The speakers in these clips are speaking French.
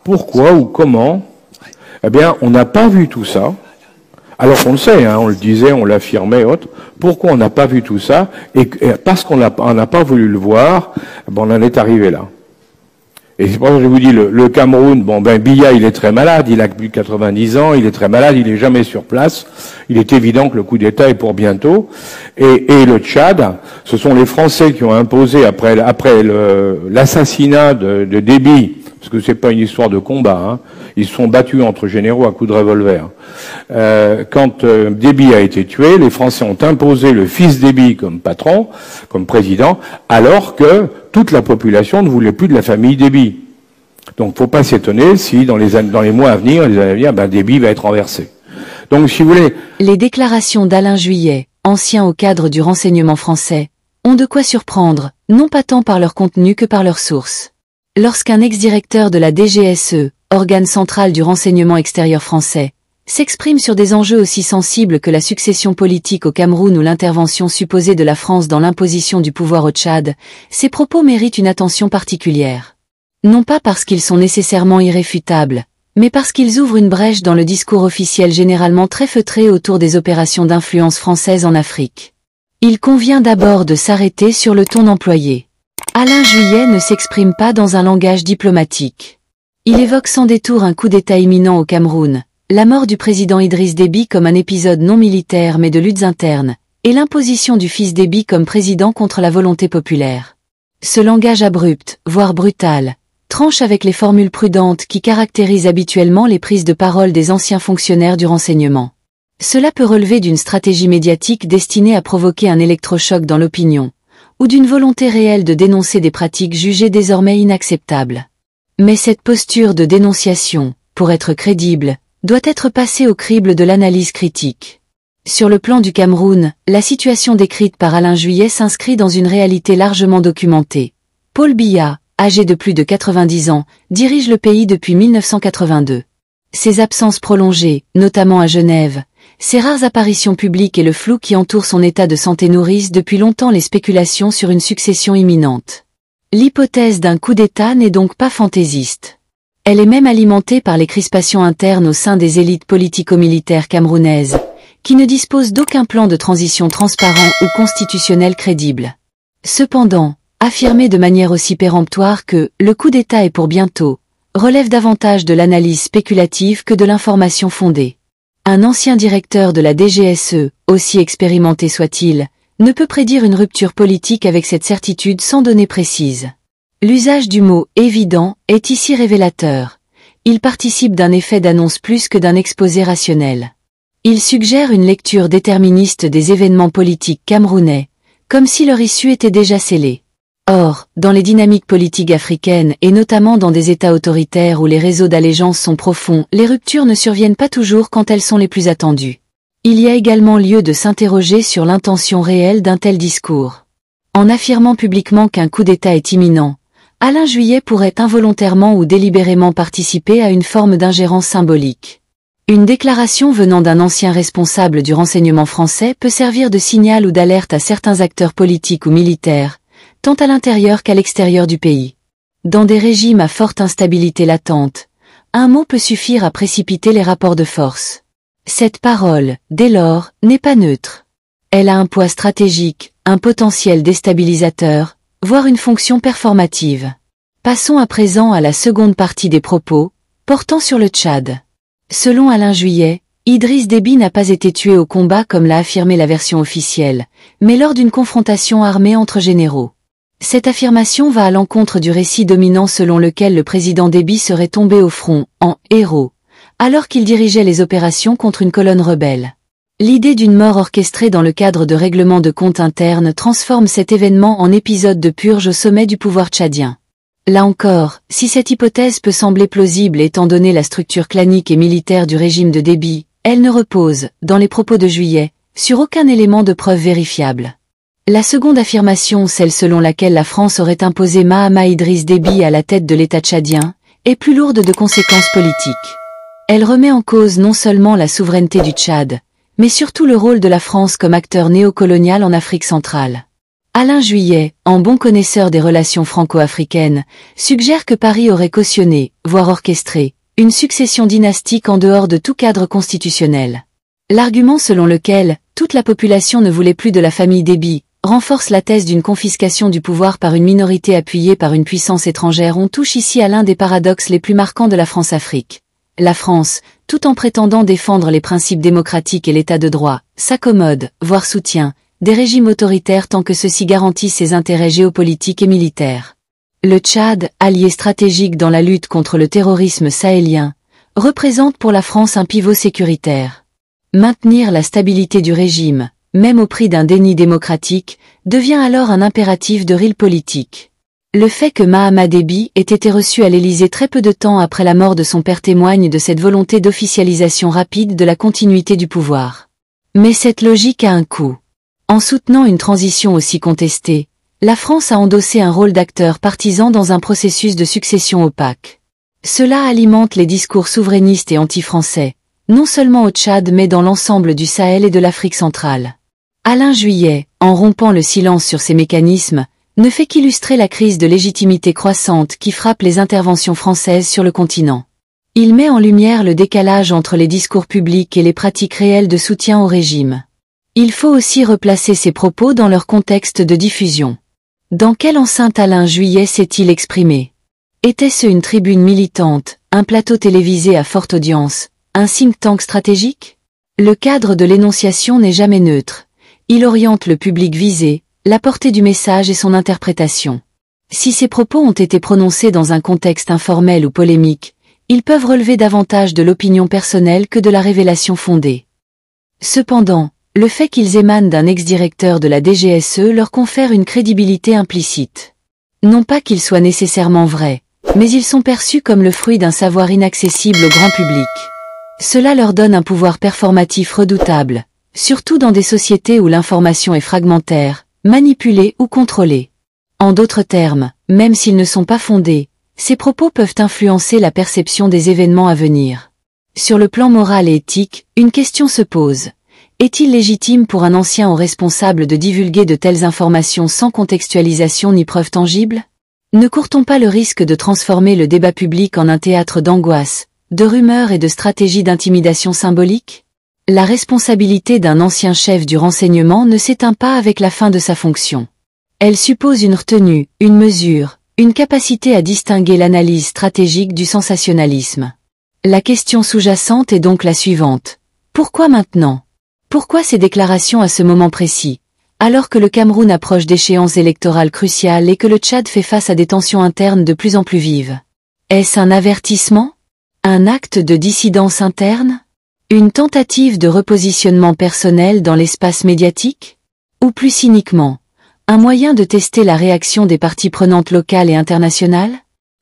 Pourquoi ou comment? Eh bien, on n'a pas vu tout ça. Alors qu'on le sait, hein, on le disait, on l'affirmait, autres. Pourquoi on n'a pas vu tout ça? Et parce qu'on n'a pas voulu le voir, ben on en est arrivé là. Et c'est pour ça que je vous dis, le Cameroun, bon ben Biya, il est très malade, il a plus de 90 ans, il est très malade, il est jamais sur place. Il est évident que le coup d'État est pour bientôt. Et le Tchad, ce sont les Français qui ont imposé après l'assassinat de Déby, parce que c'est pas une histoire de combat, hein. Ils se sont battus entre généraux à coups de revolver. Quand Déby a été tué, les Français ont imposé le fils Déby comme patron, comme président, alors que toute la population ne voulait plus de la famille Déby. Donc, faut pas s'étonner si dans les mois à venir, les années à venir, ben Déby va être renversé. Donc, si vous voulez, les déclarations d'Alain Juillet, ancien au cadre du renseignement français, ont de quoi surprendre, non pas tant par leur contenu que par leur source. Lorsqu'un ex-directeur de la DGSE, organe central du renseignement extérieur français, s'exprime sur des enjeux aussi sensibles que la succession politique au Cameroun ou l'intervention supposée de la France dans l'imposition du pouvoir au Tchad, ces propos méritent une attention particulière. Non pas parce qu'ils sont nécessairement irréfutables, mais parce qu'ils ouvrent une brèche dans le discours officiel généralement très feutré autour des opérations d'influence française en Afrique. Il convient d'abord de s'arrêter sur le ton employé. Alain Juillet ne s'exprime pas dans un langage diplomatique. Il évoque sans détour un coup d'État imminent au Cameroun, la mort du président Idriss Déby comme un épisode non militaire mais de luttes internes, et l'imposition du fils Déby comme président contre la volonté populaire. Ce langage abrupt, voire brutal, tranche avec les formules prudentes qui caractérisent habituellement les prises de parole des anciens fonctionnaires du renseignement. Cela peut relever d'une stratégie médiatique destinée à provoquer un électrochoc dans l'opinion, ou d'une volonté réelle de dénoncer des pratiques jugées désormais inacceptables. Mais cette posture de dénonciation, pour être crédible, doit être passée au crible de l'analyse critique. Sur le plan du Cameroun, la situation décrite par Alain Juillet s'inscrit dans une réalité largement documentée. Paul Biya, âgé de plus de 90 ans, dirige le pays depuis 1982. Ses absences prolongées, notamment à Genève, ses rares apparitions publiques et le flou qui entoure son état de santé nourrissent depuis longtemps les spéculations sur une succession imminente. L'hypothèse d'un coup d'État n'est donc pas fantaisiste. Elle est même alimentée par les crispations internes au sein des élites politico-militaires camerounaises, qui ne disposent d'aucun plan de transition transparent ou constitutionnel crédible. Cependant, affirmer de manière aussi péremptoire que « le coup d'État est pour bientôt » relève davantage de l'analyse spéculative que de l'information fondée. Un ancien directeur de la DGSE, aussi expérimenté soit-il, ne peut prédire une rupture politique avec cette certitude sans données précises. L'usage du mot « évident » est ici révélateur. Il participe d'un effet d'annonce plus que d'un exposé rationnel. Il suggère une lecture déterministe des événements politiques camerounais, comme si leur issue était déjà scellée. Or, dans les dynamiques politiques africaines et notamment dans des États autoritaires où les réseaux d'allégeance sont profonds, les ruptures ne surviennent pas toujours quand elles sont les plus attendues. Il y a également lieu de s'interroger sur l'intention réelle d'un tel discours. En affirmant publiquement qu'un coup d'État est imminent, Alain Juillet pourrait involontairement ou délibérément participer à une forme d'ingérence symbolique. Une déclaration venant d'un ancien responsable du renseignement français peut servir de signal ou d'alerte à certains acteurs politiques ou militaires, tant à l'intérieur qu'à l'extérieur du pays. Dans des régimes à forte instabilité latente, un mot peut suffire à précipiter les rapports de force. Cette parole, dès lors, n'est pas neutre. Elle a un poids stratégique, un potentiel déstabilisateur, voire une fonction performative. Passons à présent à la seconde partie des propos, portant sur le Tchad. Selon Alain Juillet, Idriss Déby n'a pas été tué au combat comme l'a affirmé la version officielle, mais lors d'une confrontation armée entre généraux. Cette affirmation va à l'encontre du récit dominant selon lequel le président Déby serait tombé au front, en héros, alors qu'il dirigeait les opérations contre une colonne rebelle. L'idée d'une mort orchestrée dans le cadre de règlements de comptes internes transforme cet événement en épisode de purge au sommet du pouvoir tchadien. Là encore, si cette hypothèse peut sembler plausible étant donné la structure clanique et militaire du régime de Déby, elle ne repose, dans les propos de Juillet, sur aucun élément de preuve vérifiable. La seconde affirmation, celle selon laquelle la France aurait imposé Mahama Idriss Déby à la tête de l'État tchadien, est plus lourde de conséquences politiques. Elle remet en cause non seulement la souveraineté du Tchad, mais surtout le rôle de la France comme acteur néocolonial en Afrique centrale. Alain Juillet, en bon connaisseur des relations franco-africaines, suggère que Paris aurait cautionné, voire orchestré, une succession dynastique en dehors de tout cadre constitutionnel. L'argument selon lequel toute la population ne voulait plus de la famille Déby renforce la thèse d'une confiscation du pouvoir par une minorité appuyée par une puissance étrangère. On touche ici à l'un des paradoxes les plus marquants de la France-Afrique. La France, tout en prétendant défendre les principes démocratiques et l'état de droit, s'accommode, voire soutient, des régimes autoritaires tant que ceux-ci garantissent ses intérêts géopolitiques et militaires. Le Tchad, allié stratégique dans la lutte contre le terrorisme sahélien, représente pour la France un pivot sécuritaire. Maintenir la stabilité du régime, même au prix d'un déni démocratique, devient alors un impératif de real politique. Le fait que Mahamat Déby ait été reçu à l'Élysée très peu de temps après la mort de son père témoigne de cette volonté d'officialisation rapide de la continuité du pouvoir. Mais cette logique a un coût. En soutenant une transition aussi contestée, la France a endossé un rôle d'acteur partisan dans un processus de succession opaque. Cela alimente les discours souverainistes et anti-français, non seulement au Tchad mais dans l'ensemble du Sahel et de l'Afrique centrale. Alain Juillet, en rompant le silence sur ces mécanismes, ne fait qu'illustrer la crise de légitimité croissante qui frappe les interventions françaises sur le continent. Il met en lumière le décalage entre les discours publics et les pratiques réelles de soutien au régime. Il faut aussi replacer ces propos dans leur contexte de diffusion. Dans quelle enceinte Alain Juillet s'est-il exprimé? Était-ce une tribune militante, un plateau télévisé à forte audience, un think tank stratégique? Le cadre de l'énonciation n'est jamais neutre. Il oriente le public visé, la portée du message et son interprétation. Si ces propos ont été prononcés dans un contexte informel ou polémique, ils peuvent relever davantage de l'opinion personnelle que de la révélation fondée. Cependant, le fait qu'ils émanent d'un ex-directeur de la DGSE leur confère une crédibilité implicite. Non pas qu'ils soient nécessairement vrais, mais ils sont perçus comme le fruit d'un savoir inaccessible au grand public. Cela leur donne un pouvoir performatif redoutable, surtout dans des sociétés où l'information est fragmentaire, manipulés ou contrôlés. En d'autres termes, même s'ils ne sont pas fondés, ces propos peuvent influencer la perception des événements à venir. Sur le plan moral et éthique, une question se pose. Est-il légitime pour un ancien ou responsable de divulguer de telles informations sans contextualisation ni preuve tangible? Ne court-on pas le risque de transformer le débat public en un théâtre d'angoisse, de rumeurs et de stratégies d'intimidation symbolique? La responsabilité d'un ancien chef du renseignement ne s'éteint pas avec la fin de sa fonction. Elle suppose une retenue, une mesure, une capacité à distinguer l'analyse stratégique du sensationnalisme. La question sous-jacente est donc la suivante. Pourquoi maintenant? Pourquoi ces déclarations à ce moment précis, alors que le Cameroun approche d'échéances électorales cruciales et que le Tchad fait face à des tensions internes de plus en plus vives? Est-ce un avertissement? Un acte de dissidence interne? Une tentative de repositionnement personnel dans l'espace médiatique? Ou plus cyniquement, un moyen de tester la réaction des parties prenantes locales et internationales?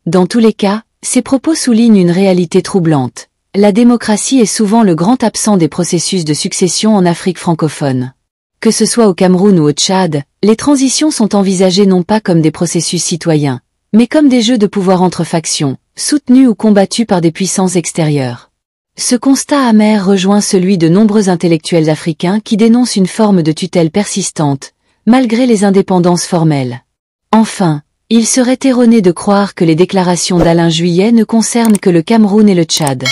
Dans tous les cas, ces propos soulignent une réalité troublante. La démocratie est souvent le grand absent des processus de succession en Afrique francophone. Que ce soit au Cameroun ou au Tchad, les transitions sont envisagées non pas comme des processus citoyens, mais comme des jeux de pouvoir entre factions, soutenus ou combattus par des puissances extérieures. Ce constat amer rejoint celui de nombreux intellectuels africains qui dénoncent une forme de tutelle persistante, malgré les indépendances formelles. Enfin, il serait erroné de croire que les déclarations d'Alain Juillet ne concernent que le Cameroun et le Tchad.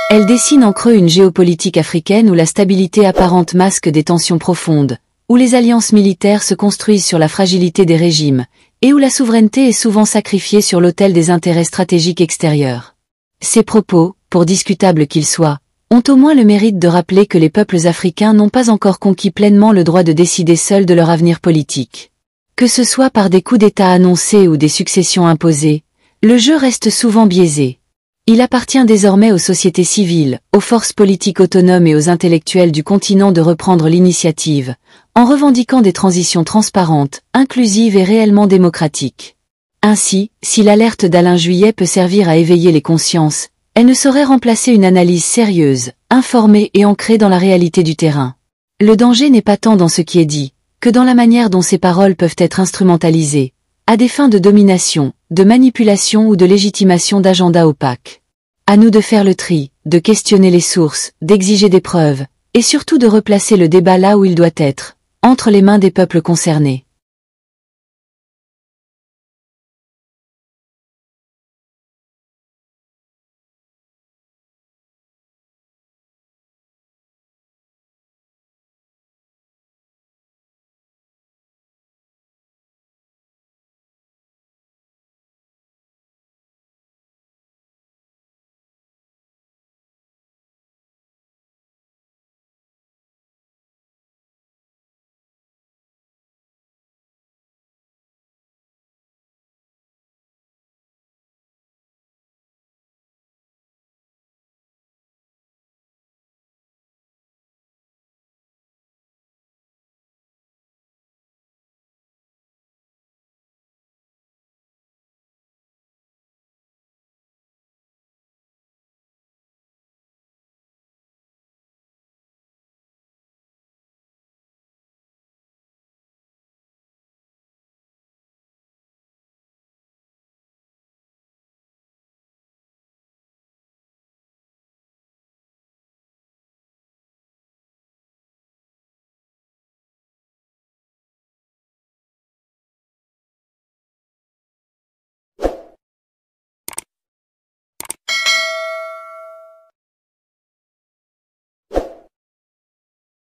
Elles dessinent en creux une géopolitique africaine où la stabilité apparente masque des tensions profondes, où les alliances militaires se construisent sur la fragilité des régimes, et où la souveraineté est souvent sacrifiée sur l'autel des intérêts stratégiques extérieurs. Ces propos, pour discutables qu'ils soient, ont au moins le mérite de rappeler que les peuples africains n'ont pas encore conquis pleinement le droit de décider seuls de leur avenir politique. Que ce soit par des coups d'État annoncés ou des successions imposées, le jeu reste souvent biaisé. Il appartient désormais aux sociétés civiles, aux forces politiques autonomes et aux intellectuels du continent de reprendre l'initiative, en revendiquant des transitions transparentes, inclusives et réellement démocratiques. Ainsi, si l'alerte d'Alain Juillet peut servir à éveiller les consciences, elle ne saurait remplacer une analyse sérieuse, informée et ancrée dans la réalité du terrain. Le danger n'est pas tant dans ce qui est dit, que dans la manière dont ces paroles peuvent être instrumentalisées, à des fins de domination, de manipulation ou de légitimation d'agendas opaques. À nous de faire le tri, de questionner les sources, d'exiger des preuves, et surtout de replacer le débat là où il doit être, entre les mains des peuples concernés.